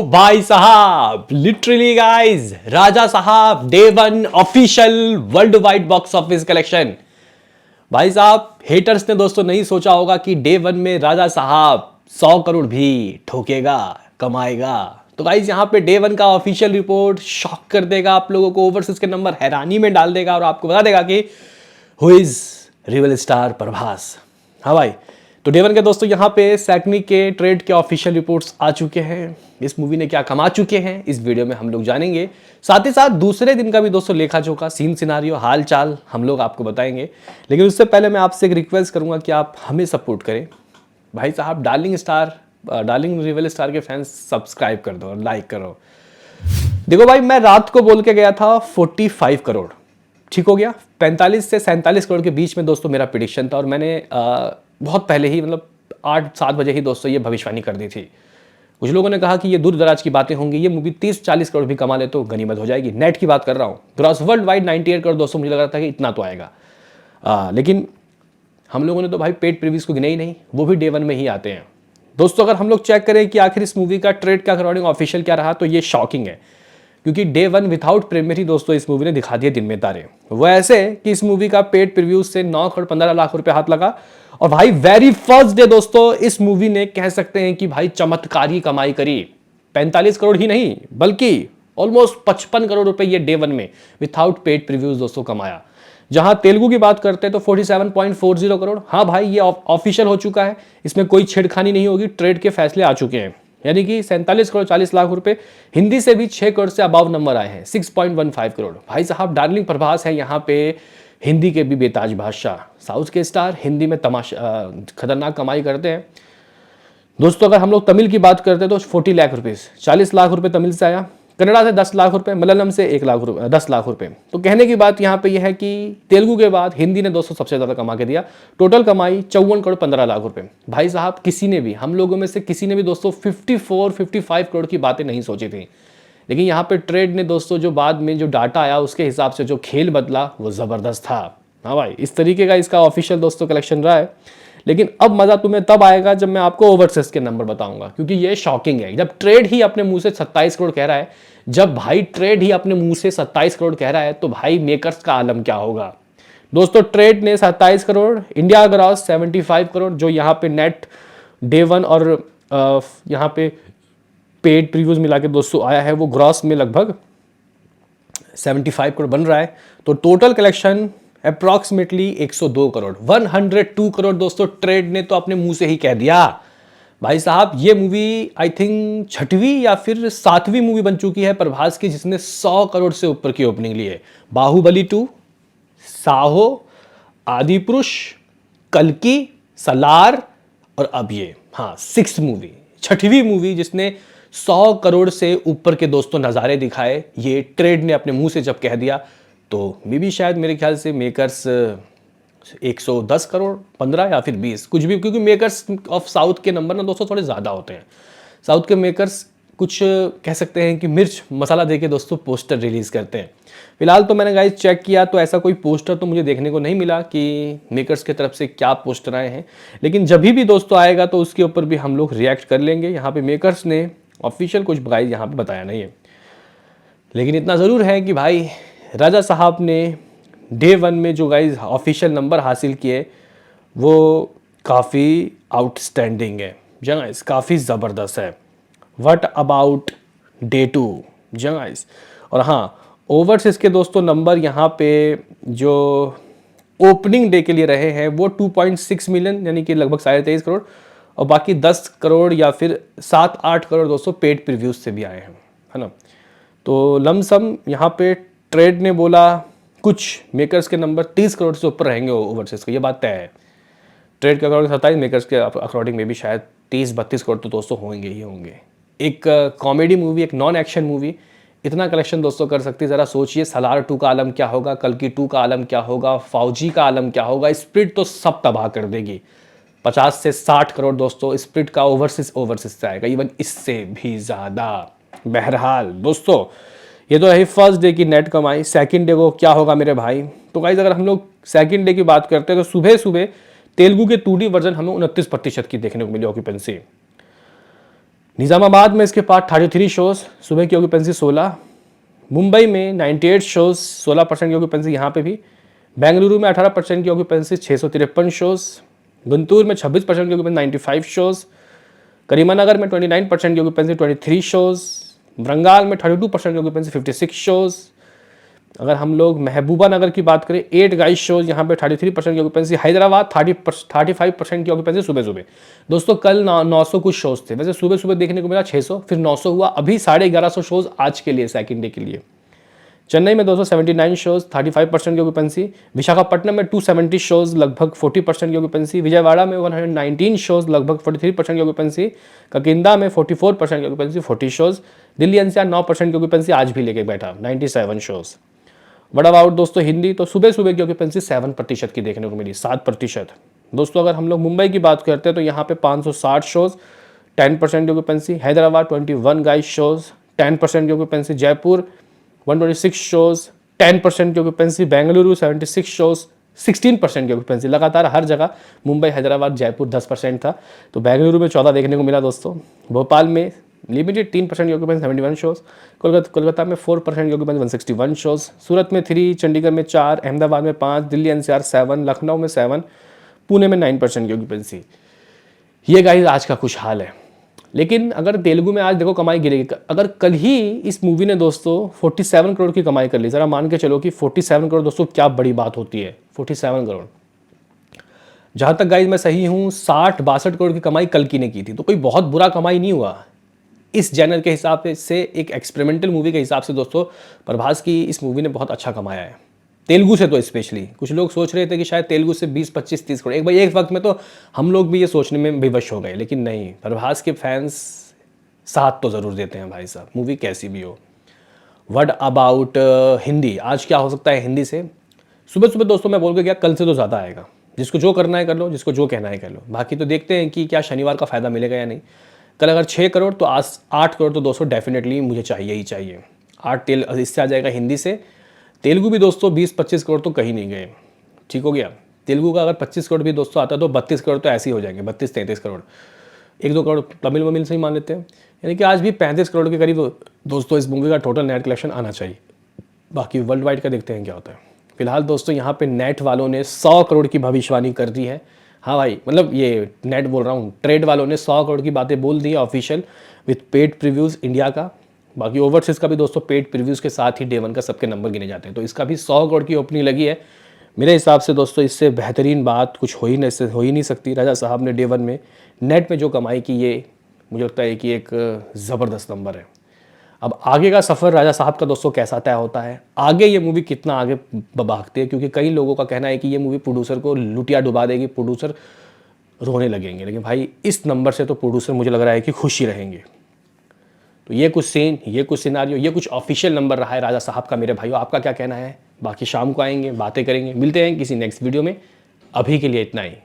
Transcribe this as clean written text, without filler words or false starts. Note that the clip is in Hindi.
भाई साहब, लिटरली गाइस, राजा साहब day one official world wide box office collection. भाई साहब, हेटर्स ने दोस्तों नहीं सोचा होगा कि डे वन में राजा साहब 100 करोड़ भी ठोकेगा, कमाएगा। तो गाइस, यहाँ पे डे वन का ऑफिशियल रिपोर्ट शॉक कर देगा आप लोगों को, ओवरसीज के नंबर हैरानी में डाल देगा और आपको बता देगा कि who is real star Prabhas. हाँ भाई, तो डे वन के दोस्तों यहाँ पे सैकनी के ट्रेड के ऑफिशियल रिपोर्ट्स आ चुके हैं। इस मूवी ने क्या कमा चुके हैं इस वीडियो में हम लोग जानेंगे। साथ ही साथ दूसरे दिन का भी दोस्तों लेखा जोखा, सीन सिनारियो, हाल चाल हम लोग आपको बताएंगे। लेकिन उससे पहले मैं आपसे एक रिक्वेस्ट करूंगा कि आप हमें सपोर्ट करें। भाई साहब, डार्लिंग रियल स्टार के फैंस सब्सक्राइब कर दो और लाइक करो। देखो भाई, मैं रात को बोल के गया था 45 करोड़, ठीक हो गया। 45 से 47 करोड़ के बीच में दोस्तों मेरा प्रेडिक्शन था और मैंने बहुत पहले ही, मतलब 8-7 बजे ही दोस्तों ये भविष्यवाणी कर दी थी। कुछ लोगों ने कहा कि ये दूर दराज की बातें होंगी, ये मूवी 30-40 करोड़ भी कमा ले तो गनीमत हो जाएगी। नेट की बात कर रहा हूँ, ग्रॉस वर्ल्ड वाइड 98 करोड़ दोस्तों, मुझे लग रहा था कि इतना तो आएगा। लेकिन हम लोगों ने तो भाई पेड प्रीव्यूज को गिने ही नहीं, वो भी डे वन में ही आते हैं। दोस्तों अगर हम लोग चेक करें कि आखिर इस मूवी का ट्रेड के अकॉर्डिंग ऑफिशियल क्या रहा, तो ये शॉकिंग है। क्योंकि डे वन विदाउट प्रीमियर ही दोस्तों इस मूवी ने दिखा दिया दिन में तारे। वो ऐसे कि इस मूवी का पेड प्रीव्यूज से 9 करोड़ 15 लाख रुपए हाथ लगा। और भाई वेरी फर्स्ट डे दोस्तों इस मूवी ने, कह सकते हैं कि भाई चमत्कारी कमाई करी। 45 करोड़ ही नहीं, बल्कि ऑलमोस्ट 55 करोड़ रुपए ये डे वन में विदाउट पेड प्रीव्यूज दोस्तों कमाया। जहां तेलुगु की बात करते हैं तो 47.40 करोड़। हाँ भाई, ये ऑफिशियल हो चुका है, इसमें कोई छेड़खानी नहीं होगी, ट्रेड के फैसले आ चुके हैं। यानी कि 47 करोड़ 40 लाख रुपए। हिंदी से भी 6 करोड़ से अबाव नंबर आए हैं, 6.15 करोड़। भाई साहब, डार्लिंग प्रभास है यहाँ पे, हिंदी के भी बेताज बादशाह, साउथ के स्टार, हिंदी में खतरनाक कमाई करते हैं। दोस्तों अगर हम लोग तमिल की बात करते हैं तो 40 लाख रुपीज़, 40 लाख रुपए तमिल से आया, कन्नड़ा से 10 लाख रुपए, मलयालम से 10 लाख रुपए। तो कहने की बात यहाँ पे यह है कि तेलुगु के बाद हिंदी ने दोस्तों सबसे ज़्यादा कमा के दिया। टोटल कमाई 54 करोड़ 15 लाख रुपए। भाई साहब, किसी ने भी, हम लोगों में से किसी ने भी दोस्तों 54-55 करोड़ की बातें नहीं सोची थी। लेकिन यहाँ पे ट्रेड ने दोस्तों जो बाद में जो डाटा आया उसके हिसाब से जो खेल बदला वो ज़बरदस्त था। हाँ भाई, इस तरीके का इसका ऑफिशियल दोस्तों कलेक्शन रहा है। लेकिन अब मज़ा तुम्हें तब आएगा जब मैं आपको ओवरसीज के नंबर बताऊंगा, क्योंकि ये शॉकिंग है। जब ट्रेड ही अपने मुंह से 27 करोड़ कह रहा है, जब भाई ट्रेड ही अपने मुंह से 27 करोड़ कह रहा है, तो भाई मेकर्स का आलम क्या होगा। दोस्तों ट्रेड ने 27 करोड़, इंडिया ग्रॉस 75 करोड़, जो यहाँ पे नेट डे वन और यहाँ पे पेड प्रीव्यूज मिला के दोस्तों आया है, वो ग्रॉस में लगभग 75 करोड़ बन रहा है। तो total collection approximately 102 crore, 102 crore दोस्तों ट्रेड ने तो अपने मुंह से ही कह दिया। भाई साहब, ये मूवी आई थिंक 6वीं या फिर 7वीं मूवी बन चुकी है प्रभास की जिसने 100 करोड़ से ऊपर की ओपनिंग ली है। बाहुबली 2, साहो, आदि पुरुष, कल्कि, सलार और अब ये, हाँ, 6th मूवी, 6वीं मूवी जिसने 100 करोड़ से ऊपर के दोस्तों नज़ारे दिखाए। ये ट्रेड ने अपने मुंह से जब कह दिया तो मे भी शायद मेरे ख्याल से मेकर्स 110 करोड़ 15 या फिर 20 कुछ भी, क्योंकि मेकर्स ऑफ साउथ के नंबर ना दोस्तों थोड़े ज़्यादा होते हैं। साउथ के मेकर्स कुछ कह सकते हैं कि मिर्च मसाला देके दोस्तों पोस्टर रिलीज़ करते हैं। फिलहाल तो मैंने गाइस चेक किया तो ऐसा कोई पोस्टर तो मुझे देखने को नहीं मिला कि मेकर्स की तरफ से क्या पोस्टर आए हैं। लेकिन जब भी दोस्तों आएगा तो उसके ऊपर भी हम लोग रिएक्ट कर लेंगे। यहाँ पे मेकर्स ने ऑफिशियल कुछ गाइस यहाँ पे बताया नहीं है, लेकिन इतना ज़रूर है कि भाई राजा साहब ने डे वन में जो गाइस ऑफिशियल नंबर हासिल किए वो काफ़ी आउटस्टैंडिंग है गाइस, काफ़ी ज़बरदस्त है। What about day two guys. और हाँ, ओवरसीज के दोस्तों नंबर यहाँ पे जो ओपनिंग डे के लिए रहे हैं वो 2.6 मिलियन, यानी कि लगभग 23.5 करोड़, और बाकी 10 करोड़ या फिर 7-8 करोड़ दोस्तों पेड प्रीव्यूज से भी आए हैं, है ना। तो लमसम यहाँ पे ट्रेड ने बोला कुछ मेकर्स के नंबर 30 करोड़ से ऊपर रहेंगे ओवरसीज के, ये बात तय है। ट्रेड के अकॉर्डिंग 27, मेकर्स के अकॉर्डिंग में भी शायद 30-32 करोड़ तो दोस्तों होंगे ही होंगे। एक कॉमेडी मूवी, एक नॉन एक्शन मूवी इतना कलेक्शन दोस्तों कर सकती है, ज़रा सोचिए। सलार 2 का आलम क्या होगा, कल्कि 2 का आलम क्या होगा, फौजी का आलम क्या होगा। स्प्लिट तो सब तबाह कर देगी। 50 से 60 करोड़ दोस्तों स्प्लिट का ओवरसीज से आएगा, इवन इससे भी ज़्यादा। बहरहाल दोस्तों, ये तो है फर्स्ट डे की नेट कमाई। सेकंड डे को क्या होगा मेरे भाई। तो गाइस अगर हम लोग सेकंड डे की बात करते हैं तो सुबह सुबह तेलुगु के 2D वर्जन हमें 29% की देखने को मिली ऑक्यूपेंसी। निज़ामाबाद में इसके पास 33 शोज़, सुबह की ऑक्यूपेंसी 16। मुंबई में 98 शोज़, 16% की ऑक्यूपेंसी यहाँ पे भी। बेंगलुरु में 18% की ऑक्यूपेंसी, 653 शोज़। गुंटूर में 26% की ऑक्यूपेंसी, 95 शोज़। करीमानगर में 29% की ऑक्यूपेंसी, 23 शोज़। वरंगाल में 32% की ऑक्यूपेंसी, 56 शोज़। अगर हम लोग महबूबा नगर की बात करें, 8 गाइस शोज, यहाँ पे 33% की ऑक्यूपेंसी। हैदराबाद 35% की ऑक्यूपेंसी सुबह सुबह। दोस्तों कल 900 कुछ शोज थे, वैसे सुबह सुबह देखने को मिला 600, फिर 900 हुआ, अभी 1150 शोज आज के लिए, सेकंड डे के लिए। चेन्नई में 279 शोज, 35% की ऑक्यूपेंसी। विशाखापट्टनम में 270 शोज, लगभग 40% की ऑक्यूपेंसी। विजयवाड़ा में 119 शोज, लगभग 43% की ऑक्यूपेंसी। ककिंदा में 44% की ऑक्यूपेंसी, 40 शोज। दिल्ली एनसीआर 9% की ऑक्यूपेंसी आज भी लेके बैठा, 97 शोज। व्हाट अबाउट दोस्तों हिंदी, तो सुबह सुबह की ऑक्यूपेंसी 7% की देखने को मिली, 7%। दोस्तों अगर हम लोग मुंबई की बात करते हैं तो यहाँ पे 560 शोज, 10% की ऑक्यूपेंसी। हैदराबाद 21 गाइस शोज, 10% की ऑक्यूपेंसी। जयपुर 126 शोज, 10% की ऑक्यूपेंसी। बेंगलुरु 76 शोज, 16% की ऑक्यूपेंसी। लगातार हर जगह मुंबई, हैदराबाद, जयपुर 10% था, तो बेंगलुरु में 14 देखने को मिला दोस्तों। भोपाल में लिमिटेड 3% की ऑक्यूपेंसी, 71 शोज। कोलकाता में 4% की ऑक्यूपेंसी, 161 शोज। सूरत में 3, चंडीगढ़ में 4, अहमदाबाद में 5, दिल्ली एनसीआर 7, लखनऊ में 7, पुणे में 9% की ऑक्यूपेंसी। ये गाइस आज का कुछ हाल है। लेकिन अगर तेलुगु में आज देखो कमाई गिरेगी, अगर कल ही इस मूवी ने दोस्तों 47 करोड़ की कमाई कर ली, ज़रा मान के चलो कि 47 करोड़ दोस्तों क्या बड़ी बात होती है, 47 करोड़। जहाँ तक गाइस मैं सही हूँ 60-62 करोड़ की कमाई कल की ने की थी, तो कोई बहुत बुरा कमाई नहीं हुआ इस जैनर के हिसाब से। एक एक्सपेरिमेंटल मूवी के हिसाब से दोस्तों प्रभास की इस मूवी ने बहुत अच्छा कमाया है, तेलुगु से तो स्पेशली। कुछ लोग सोच रहे थे कि शायद तेलुगु से 20, 25, 30 करोड़, एक वक्त में तो हम लोग भी ये सोचने में विवश हो गए, लेकिन नहीं, प्रभास के फैंस साथ तो ज़रूर देते हैं भाई साहब, मूवी कैसी भी हो। व्हाट अबाउट हिंदी, आज क्या हो सकता है हिंदी से? सुबह सुबह दोस्तों मैं बोल के गया कल से तो ज़्यादा आएगा, जिसको जो करना है कर लो, जिसको जो कहना है कर लो, बाकी तो देखते हैं कि क्या शनिवार का फ़ायदा मिलेगा या नहीं। कल अगर 6 करोड़ तो आज 8 करोड़ तो दोस्तों डेफिनेटली मुझे चाहिए ही चाहिए। 8 इससे आ जाएगा हिंदी से। तेलुगु भी दोस्तों 20-25 करोड़ तो कहीं नहीं गए, ठीक हो गया। तेलुगु का अगर 25 करोड़ भी दोस्तों आता तो 32 करोड़ तो ऐसे ही हो जाएंगे, 32-33 करोड़। 1-2 करोड़ तमिल वमिल से ही मान लेते हैं, यानी कि आज भी 35 करोड़ के करीब दोस्तों इस मूवी का टोटल नेट कलेक्शन आना चाहिए। बाकी वर्ल्ड वाइड का देखते हैं क्या होता है। फिलहाल दोस्तों यहाँ पे नेट वालों ने 100 करोड़ की भविष्यवाणी कर दी है। हाँ भाई, मतलब ये नेट बोल रहा हूँ, ट्रेड वालों ने 100 करोड़ की बातें बोल दी है official, with paid previews India का। बाकी ओवरसीज़ का भी दोस्तों पेड प्रीव्यूज़ के साथ ही डे 1 का सबके नंबर गिने जाते हैं, तो इसका भी 100 करोड़ की ओपनिंग लगी है। मेरे हिसाब से दोस्तों इससे बेहतरीन बात कुछ हो ही नहीं सकती। राजा साहब ने डे 1 में नेट में जो कमाई की, ये मुझे लगता है कि एक ज़बरदस्त नंबर है। अब आगे का सफ़र राजा साहब का दोस्तों कैसा तय होता है, आगे ये मूवी कितना आगे भागती है, क्योंकि कई लोगों का कहना है कि ये मूवी प्रोड्यूसर को लुटिया डुबा देगी, प्रोड्यूसर रोने लगेंगे। लेकिन भाई इस नंबर से तो प्रोड्यूसर मुझे लग रहा है कि खुश ही रहेंगे। तो ये कुछ सीन, ये कुछ सिनारियो, ये कुछ ऑफिशियल नंबर रहा है राजा साहब का। मेरे भाइयों आपका क्या कहना है? बाकी शाम को आएंगे, बातें करेंगे, मिलते हैं किसी नेक्स्ट वीडियो में। अभी के लिए इतना ही।